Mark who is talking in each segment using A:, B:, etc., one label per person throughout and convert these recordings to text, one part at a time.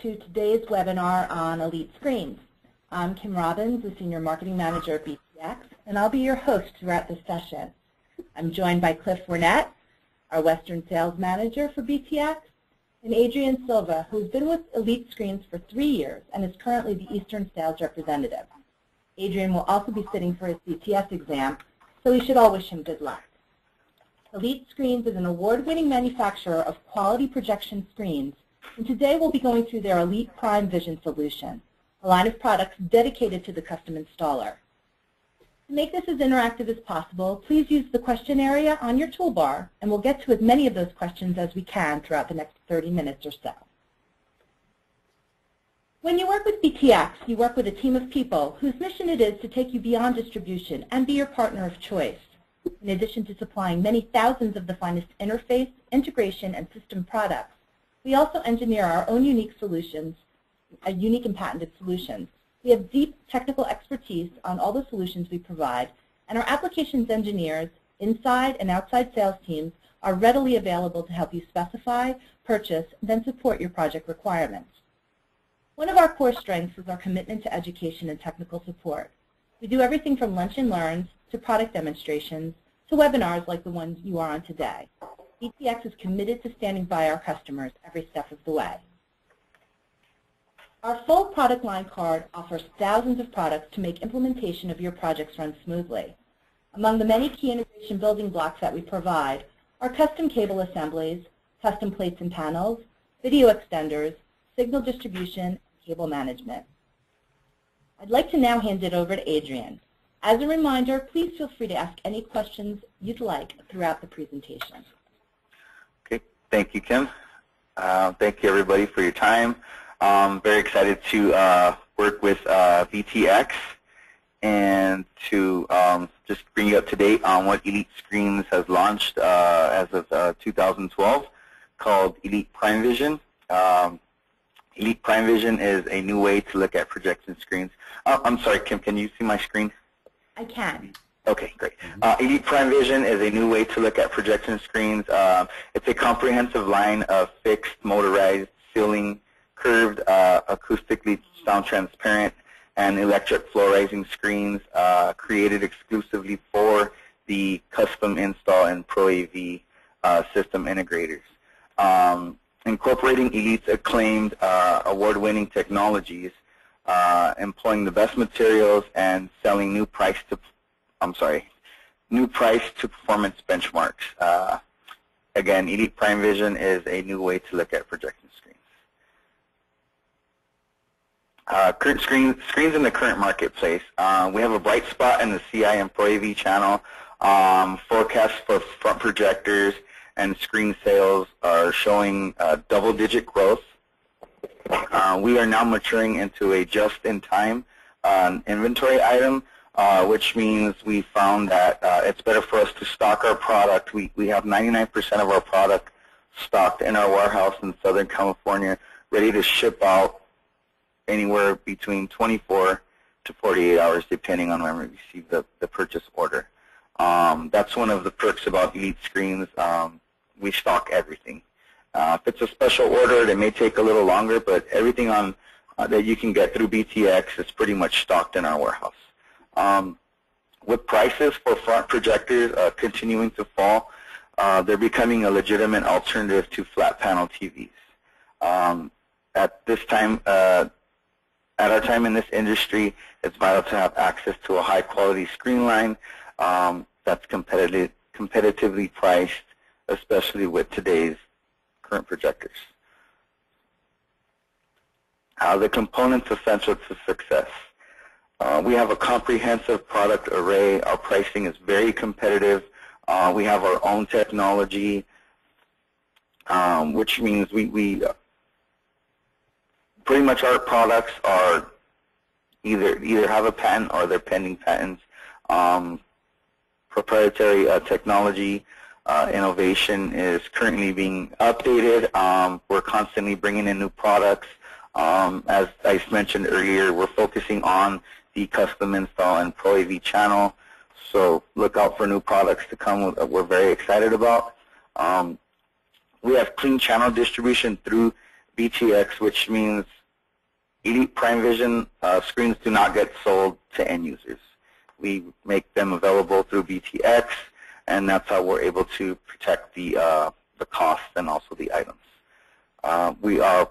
A: to today's webinar on Elite Screens. I'm Kim Robbins, the Senior Marketing Manager at BTX, and I'll be your host throughout this session. I'm joined by Cliff Wernette, our Western Sales Manager for BTX, and Adrian Silva, who's been with Elite Screens for 3 years and is currently the Eastern Sales Representative. Adrian will also be sitting for his CTS exam, so we should all wish him good luck. Elite Screens is an award-winning manufacturer of quality projection screens, and today we'll be going through their Elite Prime Vision solution, a line of products dedicated to the custom installer. To make this as interactive as possible, please use the question area on your toolbar, and we'll get to as many of those questions as we can throughout the next 30 minutes or so. When you work with BTX, you work with a team of people whose mission it is to take you beyond distribution and be your partner of choice. In addition to supplying many thousands of the finest interface, integration, and system products, we also engineer our own unique solutions, unique and patented solutions. We have deep technical expertise on all the solutions we provide, and our applications engineers, inside and outside sales teams, are readily available to help you specify, purchase, and then support your project requirements. One of our core strengths is our commitment to education and technical support. We do everything from lunch and learns to product demonstrations to webinars like the ones you are on today. BTX is committed to standing by our customers every step of the way. Our full product line card offers thousands of products to make implementation of your projects run smoothly. Among the many key integration building blocks that we provide are custom cable assemblies, custom plates and panels, video extenders, signal distribution, and cable management. I'd like to now hand it over to Adrian. As a reminder, please feel free to ask any questions you'd like throughout the presentation.
B: Okay, thank you, Kim. Thank you, everybody, for your time. Very excited to work with BTX and to just bring you up to date on what Elite Screens has launched as of 2012, called Elite Prime Vision. Elite Prime Vision is a new way to look at projection screens. I'm sorry, Kim, can you see my screen?
A: I can.
B: Okay, great. Elite Prime Vision is a new way to look at projection screens. It's a comprehensive line of fixed, motorized, ceiling, curved, acoustically sound transparent, and electric fluorizing screens created exclusively for the custom install and Pro AV system integrators. Incorporating Elite's acclaimed award-winning technologies, employing the best materials, and selling new price to performance benchmarks. Again, Elite Prime Vision is a new way to look at projection screens. Current screens in the current marketplace. We have a bright spot in the CI and Pro AV channel. Forecasts for front projectors and screen sales are showing double-digit growth. We are now maturing into a just-in-time inventory item, which means we found that it's better for us to stock our product. We have 99% of our product stocked in our warehouse in Southern California, ready to ship out anywhere between 24 to 48 hours, depending on when we receive the purchase order. That's one of the perks about Elite Screens. We stock everything. If it's a special order, it may take a little longer, but everything that you can get through BTX is pretty much stocked in our warehouse. With prices for front projectors continuing to fall, they're becoming a legitimate alternative to flat panel TVs. At this time, at our time in this industry, it's vital to have access to a high-quality screen line that's competitively priced, especially with today's current projectors. The components essential to success. We have a comprehensive product array. Our pricing is very competitive. We have our own technology, which means we pretty much our products are either have a patent or they're pending patents. Proprietary technology innovation is currently being updated. We're constantly bringing in new products. As I mentioned earlier, we're focusing on the custom install and Pro AV channel, so look out for new products to come that we're very excited about. We have clean channel distribution through BTX, which means Elite Prime Vision screens do not get sold to end users. We make them available through BTX, and that's how we're able to protect the cost and also the items. We are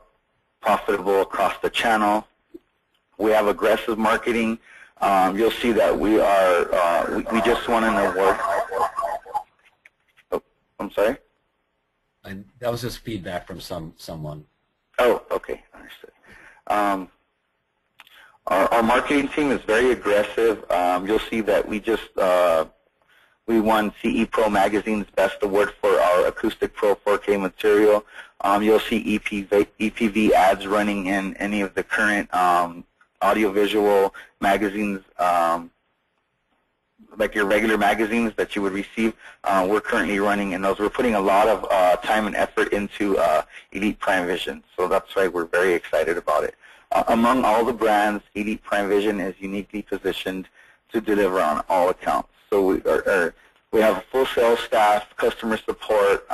B: profitable across the channel. We have aggressive marketing. You'll see that we are, we just won an award. Oh, I'm sorry?
C: That was just feedback from someone.
B: Oh, okay, understood. Our marketing team is very aggressive. You'll see that we just, we won CE Pro Magazine's Best Award for our Acoustic Pro 4K material. You'll see EPV ads running in any of the current audiovisual magazines, like your regular magazines that you would receive. We're currently running in those. We're putting a lot of time and effort into Elite Prime Vision, so that's why we're very excited about it. Among all the brands, Elite Prime Vision is uniquely positioned to deliver on all accounts. So we have a full sales staff, customer support.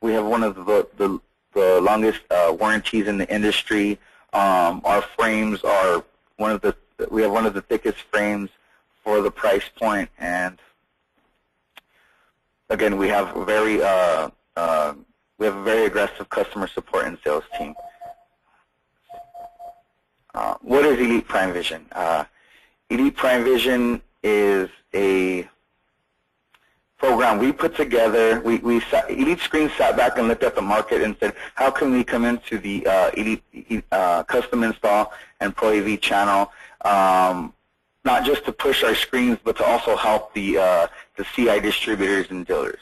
B: We have one of the longest warranties in the industry. Our frames are we have one of the thickest frames for the price point, and again, we have a very aggressive customer support and sales team. What is Elite Prime Vision? Elite Prime Vision is a program we put together. Elite Screens sat back and looked at the market and said, how can we come into the Elite custom install and Pro AV channel, not just to push our screens, but to also help the CI distributors and dealers.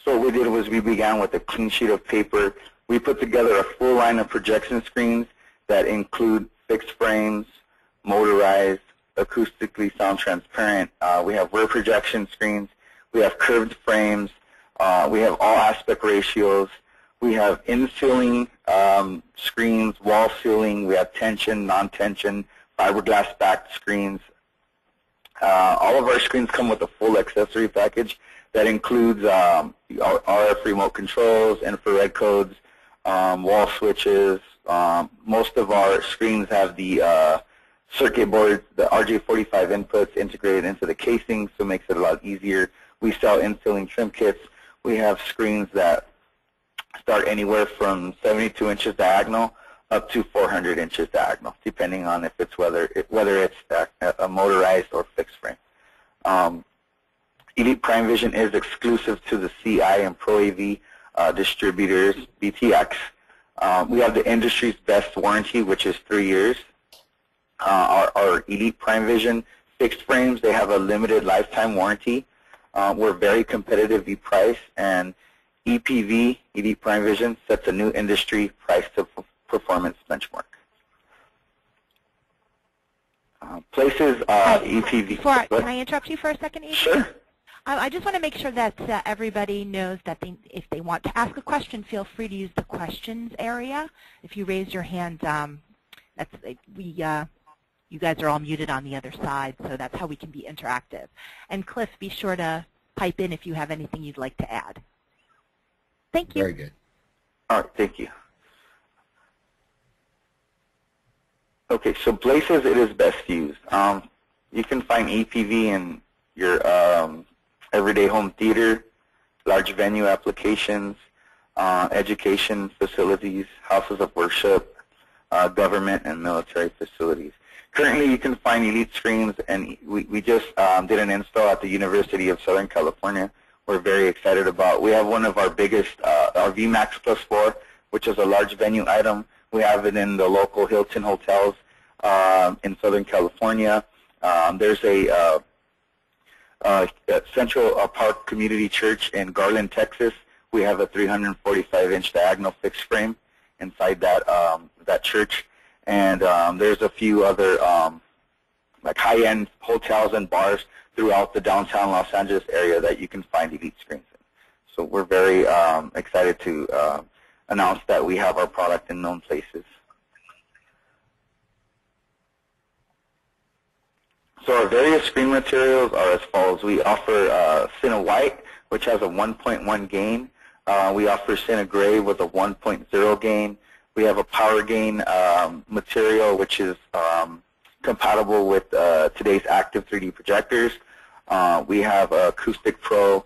B: So what we did was we began with a clean sheet of paper. We put together a full line of projection screens that include fixed frames, motorized, acoustically sound transparent. We have rear projection screens. We have curved frames. We have all aspect ratios. We have in-ceiling screens, wall ceiling. We have tension, non-tension, fiberglass backed screens. All of our screens come with a full accessory package that includes RF remote controls, infrared codes, wall switches. Most of our screens have the circuit boards, the RJ45 inputs integrated into the casing, so it makes it a lot easier. We sell in-ceiling trim kits. We have screens that start anywhere from 72 inches diagonal up to 400 inches diagonal, depending on if it's whether it's a motorized or fixed frame. Elite Prime Vision is exclusive to the CI and Pro AV distributors, BTX. We have the industry's best warranty, which is 3 years. Our Elite Prime Vision fixed frames, they have a limited lifetime warranty. We're very competitively priced, and EPV, Elite Prime Vision, sets a new industry price to performance benchmark. Places EPV.
D: Can I interrupt you for a second, Ethan?
B: Sure.
D: I just want to make sure that everybody knows that if they want to ask a question, feel free to use the questions area. If you raise your hand, you guys are all muted on the other side, so that's how we can be interactive. And Cliff, be sure to pipe in if you have anything you'd like to add. Thank you.
C: Very good.
B: All right, thank you. Okay, so places it is best used. You can find EPV in your everyday home theater, large venue applications, education facilities, houses of worship, government and military facilities. Currently, you can find Elite screens, and we just did an install at the University of Southern California. We're very excited about. We have one of our biggest, our VMAX Plus 4, which is a large venue item. We have it in the local Hilton hotels in Southern California. There's a Central Park Community Church in Garland, Texas. We have a 345-inch diagonal fixed frame inside that church. And there's a few other like high-end hotels and bars throughout the downtown Los Angeles area that you can find Elite screens in. So we're very excited to announce that we have our product in known places. So our various screen materials are as follows. We offer Cine White, which has a 1.1 gain. We offer Cine Gray with a 1.0 gain. We have a power gain material which is compatible with today's active 3D projectors. We have Acoustic Pro,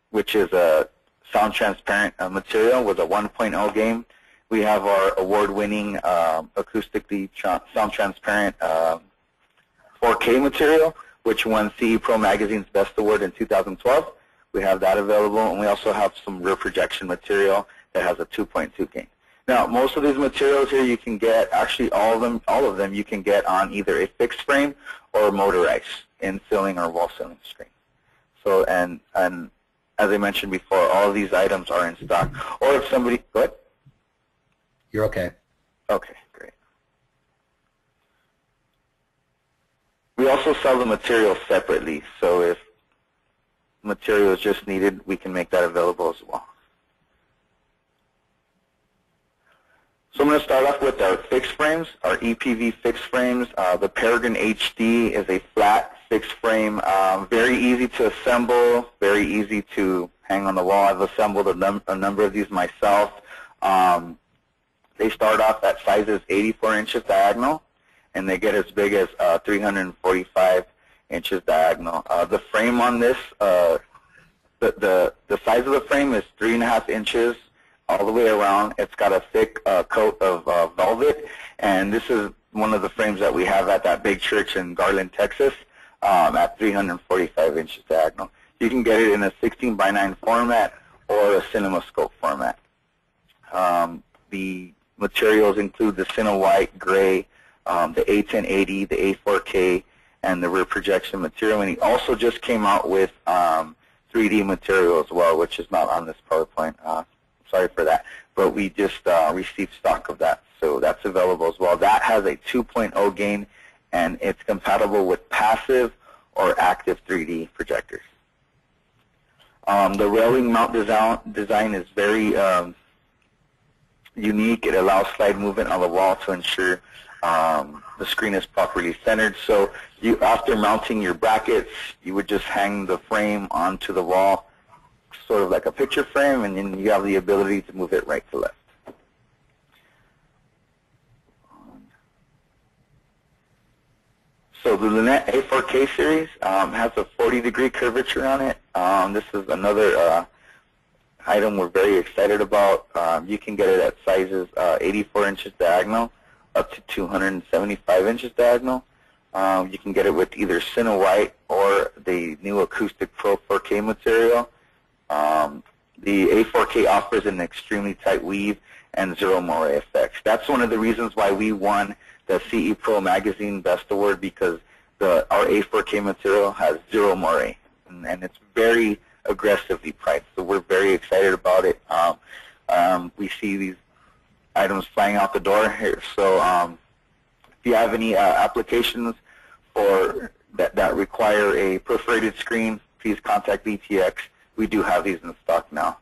B: which is a sound transparent material with a 1.0 gain. We have our award-winning acoustically sound transparent 4K material, which won CE Pro Magazine's Best Award in 2012. We have that available, and we also have some rear projection material that has a 2.2 gain. Now, most of these materials here you can get, actually all of them you can get on either a fixed frame or motorized in ceiling or wall ceiling screen. So, and as I mentioned before, all of these items are in stock. Or if somebody, go ahead.
C: You're okay.
B: Okay, great. We also sell the material separately, so if material is just needed, we can make that available as well. So I'm going to start off with our fixed frames, our EPV fixed frames. The Peregrine HD is a flat fixed frame, very easy to assemble, very easy to hang on the wall. I've assembled a number of these myself. They start off at sizes 84 inches diagonal, and they get as big as 345 inches diagonal. The frame on this, the size of the frame is 3.5 inches all the way around. It's got a thick coat of velvet, and this is one of the frames that we have at that big church in Garland, Texas, at 345 inches diagonal. You can get it in a 16:9 format or a CinemaScope format. The materials include the Cine White, gray, the A1080, the A4K, and the rear projection material. And he also just came out with 3D material as well, which is not on this PowerPoint. Sorry for that. But we just received stock of that, so that's available as well. That has a 2.0 gain, and it's compatible with passive or active 3D projectors. The railing mount design is very unique. It allows slide movement on the wall to ensure the screen is properly centered. So after mounting your brackets, you would just hang the frame onto the wall, sort of like a picture frame, and then you have the ability to move it right to left. So the Lunette A4K series has a 40-degree curvature on it. This is another item we're very excited about. You can get it at sizes 84 inches diagonal up to 275 inches diagonal. You can get it with either Cine White or the new Acoustic Pro 4K material. The A4K offers an extremely tight weave and zero moire effects. That's one of the reasons why we won the CE Pro Magazine Best Award, because our A4K material has zero moire, and it's very aggressively priced. So we're very excited about it. We see these items flying out the door here. So if you have any applications for that require a perforated screen, please contact BTX. We do have these in stock now.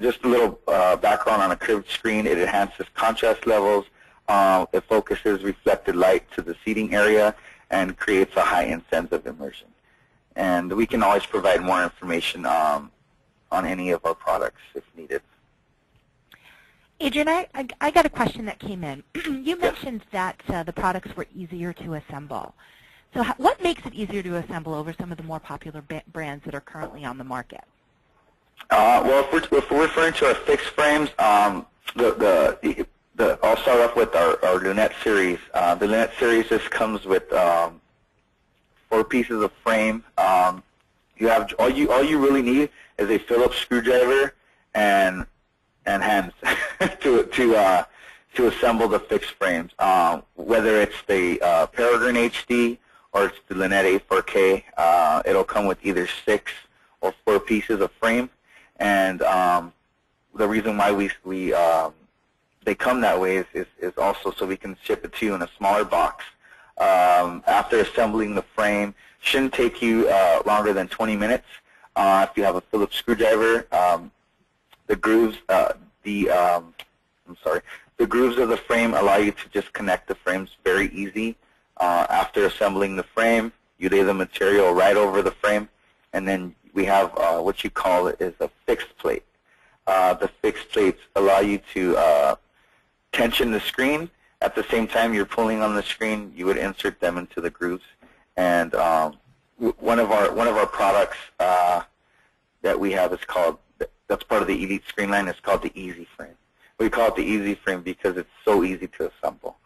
B: Just a little background on a curved screen. It enhances contrast levels. It focuses reflected light to the seating area and creates a heightened sense of immersion. And we can always provide more information on any of our products if needed.
D: Adrian, I got a question that came in. You mentioned that the products were easier to assemble. So what makes it easier to assemble over some of the more popular brands that are currently on the market?
B: Well, if we're referring to our fixed frames, I'll start off with our Lunette series. The Lunette series just comes with 4 pieces of frame. You have all you really need is a Phillips screwdriver and hands to assemble the fixed frames. Whether it's the Peregrine HD or it's the Lunette A4K, it'll come with either 6 or 4 pieces of frame. And the reason why they come that way is also so we can ship it to you in a smaller box. After assembling the frame, shouldn't take you longer than 20 minutes. If you have a Phillips screwdriver, the grooves, the grooves of the frame allow you to just connect the frames very easy. After assembling the frame, you lay the material right over the frame, and then we have what you call is a fixed plate. the fixed plates allow you to tension the screen. At the same time you're pulling on the screen, you would insert them into the grooves. And one of our products that we have is called, that's part of the Elite screen line, is called the Easy Frame. We call it the Easy Frame because it's so easy to assemble.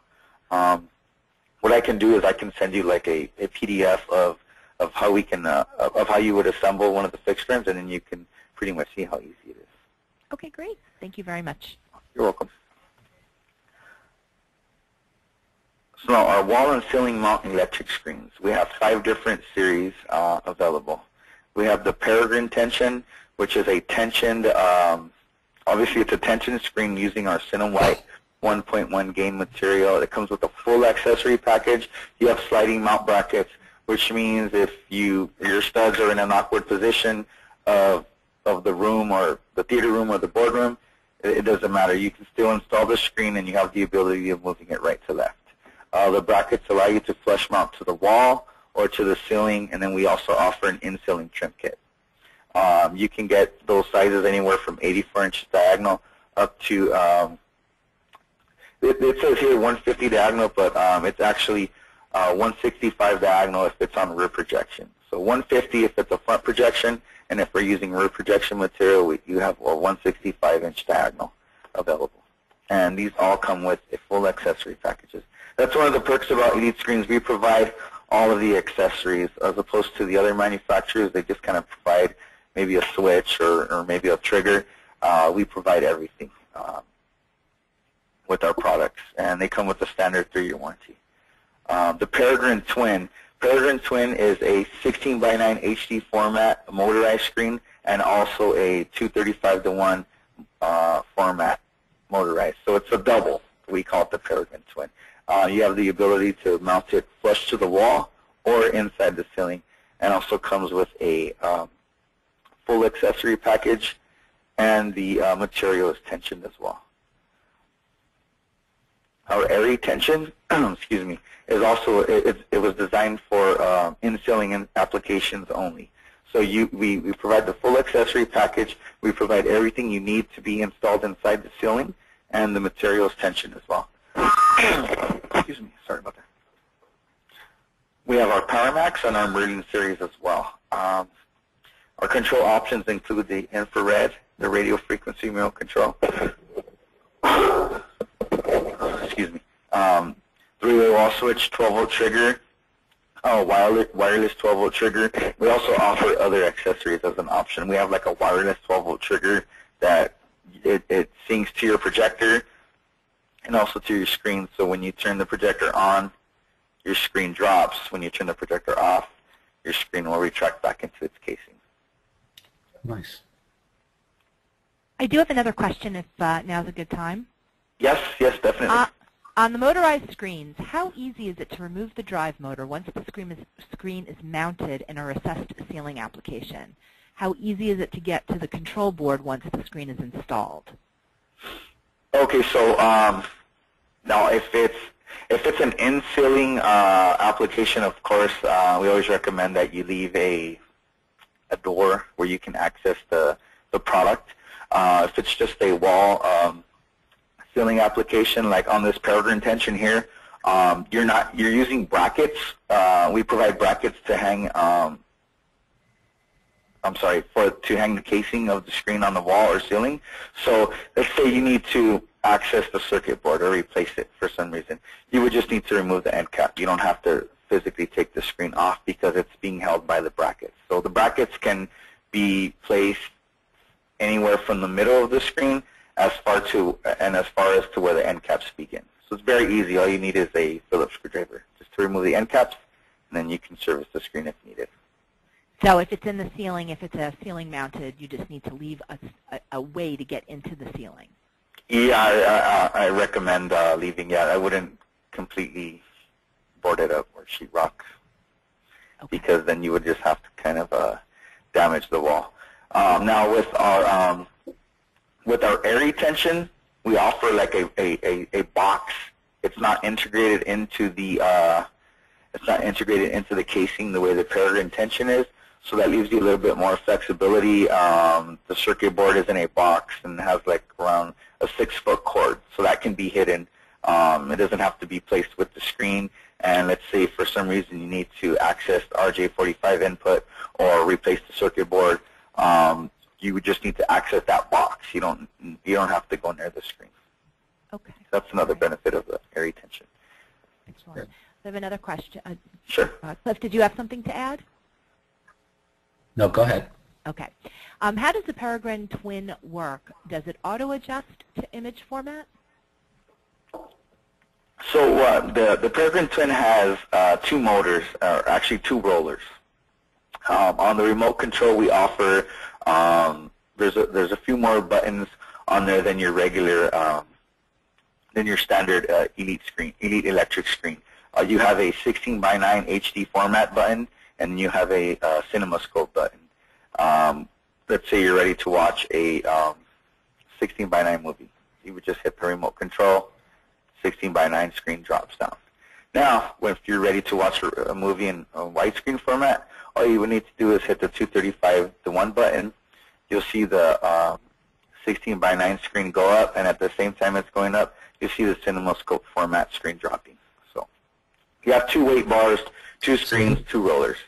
B: What I can do is I can send you like a PDF of how we can of how you would assemble one of the fixed frames, and then you can pretty much see how easy it is.
D: Okay, great. Thank you very much.
B: You're welcome. So now our wall and ceiling mount electric screens. We have 5 different series available. We have the Peregrine Tension, which is a tensioned, obviously it's a tension screen using our Cinema White 1.1 gain material. It comes with a full accessory package. You have sliding mount brackets, which means if your studs are in an awkward position of the room or the theater room or the boardroom, it doesn't matter. You can still install the screen and you have the ability of moving it right to left. The brackets allow you to flush mount to the wall or to the ceiling, and then we also offer an in-ceiling trim kit. You can get those sizes anywhere from 84 inches diagonal up to, it says here 150 diagonal, but it's actually 165 diagonal if it's on rear projection. So 150 if it's a front projection, and if we're using rear projection material, you have a 165-inch diagonal available. And these all come with a full accessory packages. That's one of the perks about Elite Screens. We provide all of the accessories as opposed to the other manufacturers. They just kind of provide maybe a switch or maybe a trigger. We provide everything with our products, and they come with a standard 3-year warranty. The Peregrine Twin. Peregrine Twin is a 16:9 HD format motorized screen and also a 235:1 format motorized. So it's a double. We call it the Peregrine Twin. You have the ability to mount it flush to the wall or inside the ceiling, and also comes with a full accessory package, and the material is tensioned as well. Our Airy Tension, excuse me, is also, it was designed for in-ceiling applications only. So we provide the full accessory package. We provide everything you need to be installed inside the ceiling, and the material is tensioned as well. Excuse me, sorry about that. We have our PowerMax and our Meridian series as well. Our control options include the infrared, the radio frequency remote control. Excuse me. 3-way wall switch, 12-volt trigger, wireless 12-volt trigger. We also offer other accessories as an option. We have like a wireless 12-volt trigger that it syncs to your projector and also to your screen. So when you turn the projector on, your screen drops. When you turn the projector off, your screen will retract back into its casing.
C: Nice.
D: I do have another question if now's a good time.
B: Yes, definitely.
D: On the motorized screens, how easy is it to remove the drive motor once the screen is mounted in a recessed ceiling application? How easy is it to get to the control board once the screen is installed?
B: Okay, so now if it's an in-ceiling application, of course, we always recommend that you leave a door where you can access the product. If it's just a wall ceiling application, like on this Peregrine Tension here, you're using brackets. We provide brackets to hang. To hang the casing of the screen on the wall or ceiling. So let's say you need to access the circuit board or replace it for some reason. You would just need to remove the end cap. You don't have to physically take the screen off because it's being held by the brackets. So the brackets can be placed anywhere from the middle of the screen as far as to where the end caps begin. So it's very easy. All you need is a Phillips screwdriver just to remove the end caps, and then you can service the screen if needed.
D: So if it's in the ceiling, if it's a ceiling mounted, you just need to leave a way to get into the ceiling.
B: Yeah, I recommend leaving. Yeah, I wouldn't completely board it up or sheetrock, because then you would just have to kind of damage the wall. Now with our Airy Tension, we offer like a box. It's not integrated into the casing the way the Peregrine Tension is. so that leaves you a little bit more flexibility. The circuit board is in a box and has like around a 6-foot cord, so that can be hidden. It doesn't have to be placed with the screen. And let's say for some reason you need to access the RJ45 input or replace the circuit board, you would just need to access that box. You don't have to go near the screen.
D: Okay.
B: That's another benefit of the air retention.
D: Excellent. I have another question.
B: Sure.
D: Cliff, did you have something to add?
C: No, go ahead.
D: Okay. How does the Peregrine Twin work? Does it auto-adjust to image format?
B: So the Peregrine Twin has 2 motors, or actually 2 rollers. On the remote control, we offer there's a few more buttons on there than your regular than your standard Elite Electric screen. You have a 16:9 HD format button, and you have a CinemaScope button. Let's say you're ready to watch a 16:9 movie. You would just hit the remote control. 16:9 screen drops down. Now, if you're ready to watch a movie in a widescreen format, all you would need to do is hit the 235:1 button. You'll see the 16:9 screen go up, and at the same time it's going up, you'll see the CinemaScope format screen dropping. So you have 2 weight bars, 2 screens, 2 rollers.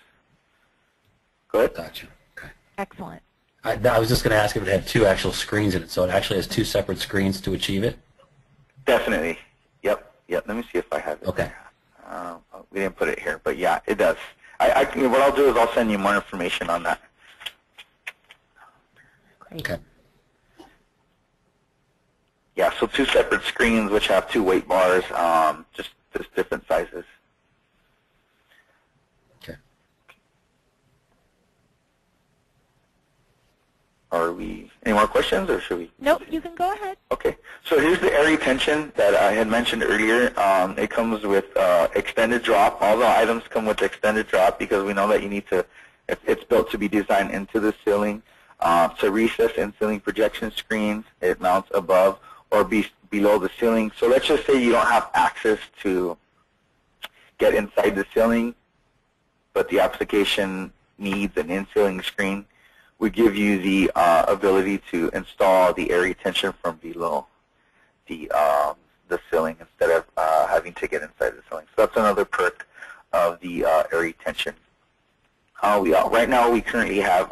B: Go ahead.
C: Gotcha. Okay.
D: Excellent.
C: I was just going to ask if it had 2 actual screens in it, so it actually has 2 separate screens to achieve it?
B: Definitely. Yep. Let me see if I have it.
C: Okay.
B: We didn't put it here, but yeah, it does. What I'll do is I'll send you more information on that.
D: Great.
C: Okay.
B: Yeah, so 2 separate screens which have 2 weight bars, just different sizes.
C: Okay.
B: Are we, any more questions, or should we?
D: Nope, you can go ahead.
B: Okay, so here's the air retention that I had mentioned earlier. It comes with extended drop. All the items come with extended drop because we know that you need to, it's built to be designed into the ceiling. To recess in ceiling projection screens, it mounts above or below the ceiling. So let's just say you don't have access to get inside the ceiling, but the application needs an in-ceiling screen. We give you the ability to install the air retention from below the ceiling instead of having to get inside the ceiling. So that's another perk of the air retention. Right now we currently have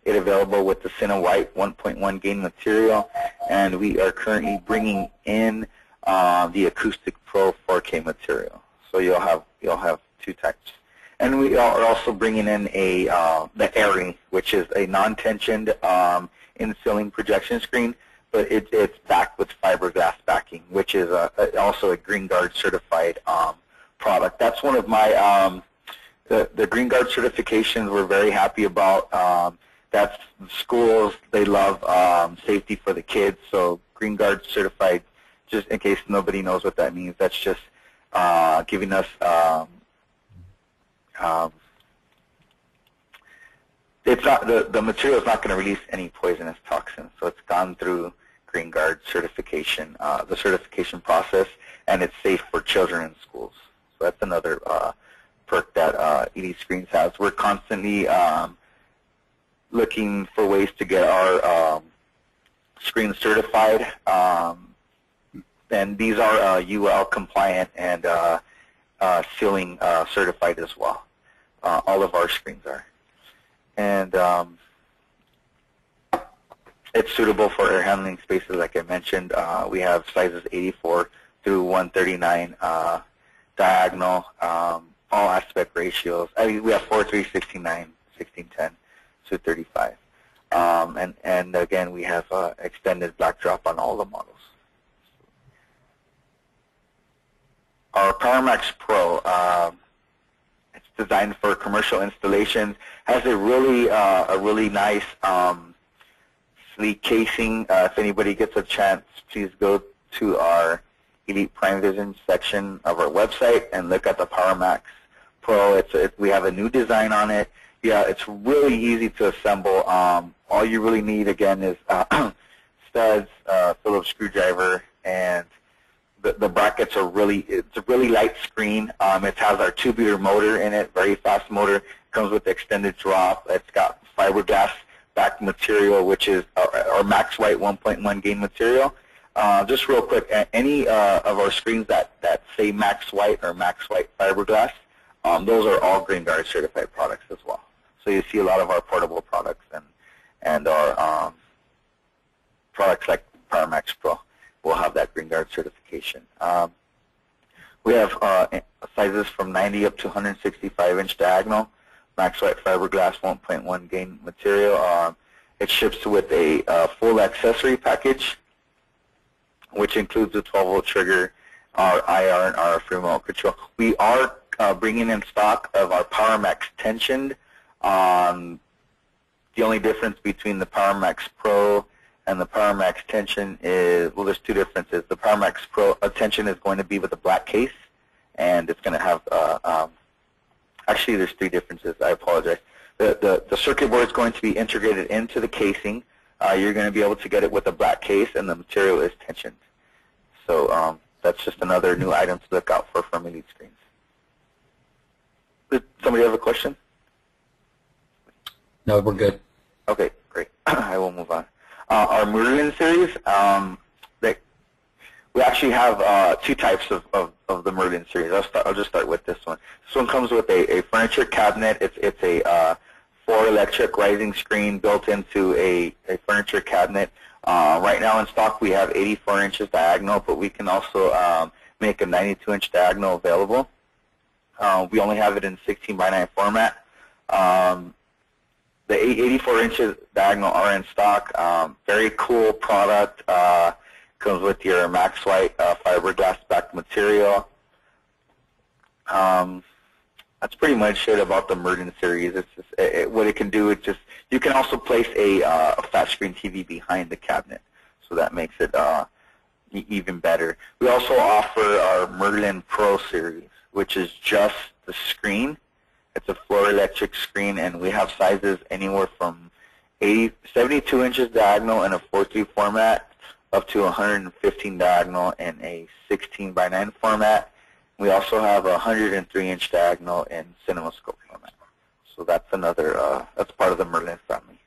B: it available with the CineWhite 1.1 gain material, and we are currently bringing in the Acoustic Pro 4K material. So you'll have 2 types. And we are also bringing in the Airy, which is a non-tensioned in-ceiling projection screen, but it's backed with fiberglass backing, which is also a GreenGuard certified product. That's one of my the GreenGuard certifications we're very happy about. That's schools, they love safety for the kids, so GreenGuard certified, just in case nobody knows what that means, that's just giving us it's not, the material is not going to release any poisonous toxins, so it's gone through GreenGuard certification, the certification process, and it's safe for children in schools. So that's another perk that Elite Screens has. We're constantly looking for ways to get our screens certified, and these are UL compliant and ceiling certified as well. All of our screens are. And it's suitable for air handling spaces, like I mentioned. We have sizes 84 through 139 diagonal, all aspect ratios. We have 4:3, 16:9, 16:10, 235. And again, we have extended black drop on all the models. Our PowerMax Pro, it's designed for commercial installations, has a really nice sleek casing. If anybody gets a chance, please go to our Elite Prime Vision section of our website and look at the PowerMax Pro. We have a new design on it. Yeah, it's really easy to assemble. All you really need, again, is studs, Phillips screwdriver, and the brackets are it's a really light screen. It has our tubular motor in it, very fast motor. comes with extended drop. It's got fiberglass back material, which is our Max White 1.1 gain material. Just real quick, any of our screens that say Max White or Max White fiberglass, those are all GreenGuard certified products as well. So you see a lot of our portable products and our products like PowerMax Pro will have that GreenGuard certification. We have sizes from 90 up to 165-inch diagonal, Max White fiberglass 1.1 gain material. It ships with a full accessory package, which includes a 12-volt trigger, our IR and RF remote control. We are bringing in stock of our PowerMax tensioned. The only difference between the PowerMax Pro and the PowerMax Tension is, well, there's two differences. The PowerMax Pro Tension is going to be with a black case, and it's going to have, actually there's three differences. I apologize. The circuit board is going to be integrated into the casing. You're going to be able to get it with a black case, and the material is tensioned. So that's just another new item to look out for from Elite Screens. Did somebody have a question?
C: No, we're good.
B: Okay, great. I will move on. Our Merlin series, we actually have two types of the Merlin series. I'll just start with this one. This one comes with a furniture cabinet. It's a 4-electric rising screen built into a furniture cabinet. Right now in stock we have 84 inches diagonal, but we can also make a 92-inch diagonal available. We only have it in 16 by 9 format. The 84 inches diagonal are in stock. Very cool product. Comes with your Max White fiberglass back material. That's pretty much it about the Merlin series. It's just, what it can do is just, you can also place a flat screen TV behind the cabinet, so that makes it even better. We also offer our Merlin Pro series, which is just the screen. It's a floor electric screen, and we have sizes anywhere from 72 inches diagonal in a 4:3 format up to 115 diagonal in a 16 by 9 format. We also have a 103-inch diagonal in CinemaScope format. So that's another, that's part of the Merlin family.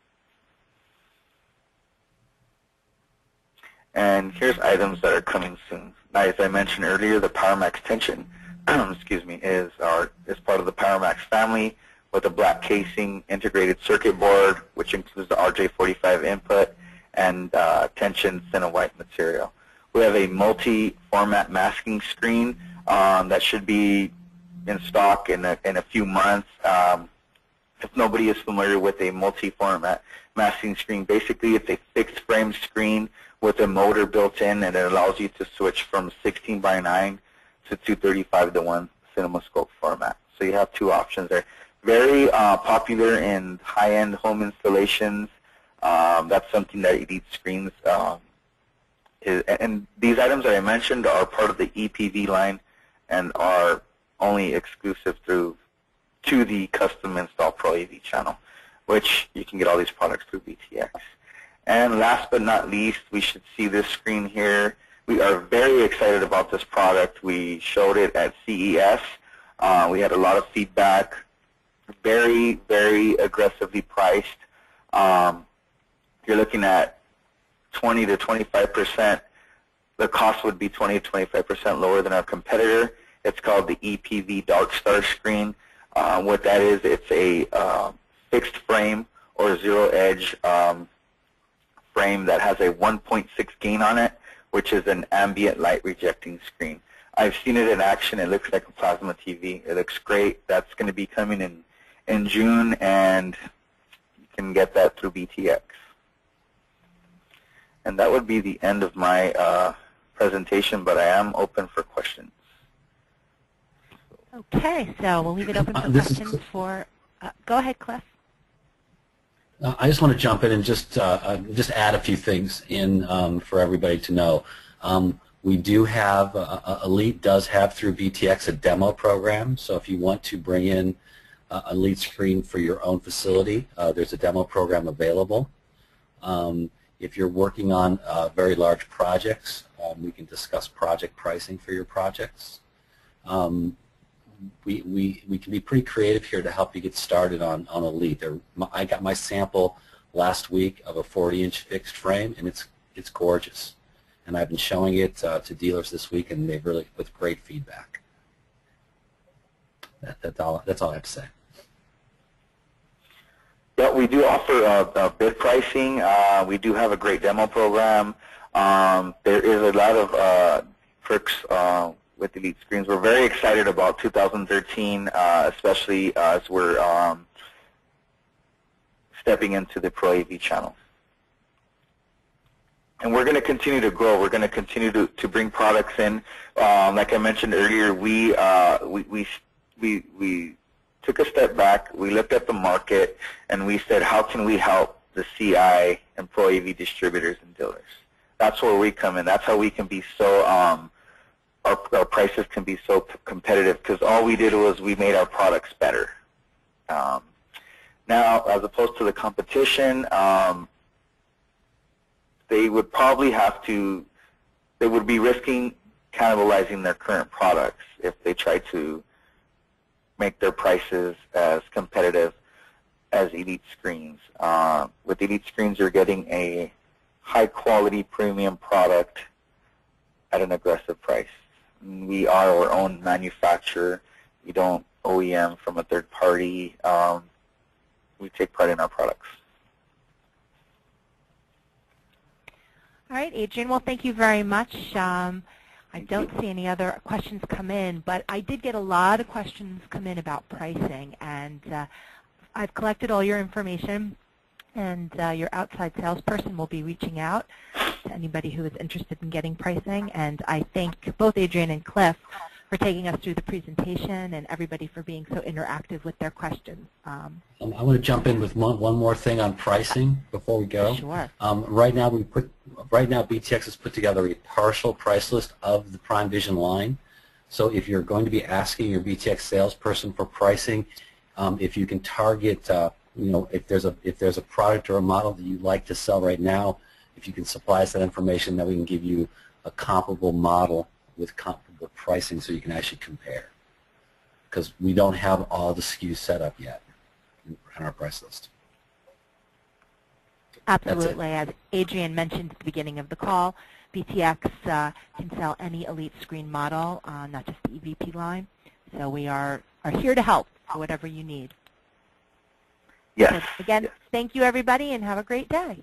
B: And here's items that are coming soon. Now, as I mentioned earlier, the PowerMax Tension, excuse me, is part of the PowerMax family with a black casing, integrated circuit board, which includes the RJ45 input, and tension Cinewhite material. We have a multi-format masking screen that should be in stock in a few months. If nobody is familiar with a multi-format masking screen, basically it's a fixed frame screen with a motor built in, and it allows you to switch from 16 by 9 to 235:1 CinemaScope format. So you have two options there. Very popular in high-end home installations. That's something that Elite Screens is, and these items that I mentioned are part of the EPV line and are only exclusive to the custom install Pro AV channel, which you can get all these products through BTX. And last but not least, we should see this screen here. We are very excited about this product. We showed it at CES. We had a lot of feedback. Very, very aggressively priced. You're looking at 20 to 25%. The cost would be 20 to 25% lower than our competitor. It's called the EPV Dark Star screen. What that is, it's a fixed frame or zero edge frame that has a 1.6 gain on it, which is an ambient light rejecting screen. I've seen it in action. It looks like a plasma TV. It looks great. That's going to be coming in June, and you can get that through BTX. And that would be the end of my presentation, but I am open for questions.
D: Okay, so we'll leave it open for questions for, go ahead, Cliff.
C: I just want to jump in and just add a few things in for everybody to know. We do have, Elite does have through BTX a demo program, so if you want to bring in Elite Screen for your own facility, there's a demo program available. If you're working on very large projects, we can discuss project pricing for your projects. we can be pretty creative here to help you get started on Elite. I got my sample last week of a 40-inch fixed frame, and it's gorgeous. And I've been showing it to dealers this week, and they've really with great feedback. That's all I have to say.
B: Yeah, we do offer bid pricing. We do have a great demo program. There is a lot of perks with Elite Screens. We're very excited about 2013, especially as we're stepping into the Pro AV channel. And we're going to continue to grow. We're going to continue to bring products in. Like I mentioned earlier, we took a step back. We looked at the market, and we said, how can we help the CI and Pro AV distributors and dealers? That's where we come in. That's how we can be so, our prices can be so competitive, because all we did was we made our products better. Now, as opposed to the competition, they would probably they would be risking cannibalizing their current products if they try to make their prices as competitive as Elite Screens. With Elite Screens, you're getting a high-quality premium product at an aggressive price. We are our own manufacturer. We don't OEM from a third party. We take pride in our products.
D: All right, Adrian. Well, thank you very much. I don't see any other questions come in, but I did get a lot of questions come in about pricing, and I've collected all your information, and your outside salesperson will be reaching out to anybody who is interested in getting pricing. And I thank both Adrian and Cliff for taking us through the presentation, and everybody for being so interactive with their questions.
C: I want to jump in with one more thing on pricing before we go.
D: Sure.
C: Right now BTX has put together a partial price list of the Prime Vision line. So if you're going to be asking your BTX salesperson for pricing, if you can target, if there's a product or a model that you'd like to sell right now, if you can supply us that information, then we can give you a comparable model with comparable pricing so you can actually compare. Because we don't have all the SKUs set up yet on our price list.
D: Absolutely. As Adrian mentioned at the beginning of the call, BTX can sell any Elite Screen model, not just the EVP line. So we are here to help for whatever you need.
B: Yes.
D: So again,
B: yes.
D: Thank you, everybody, and have a great day.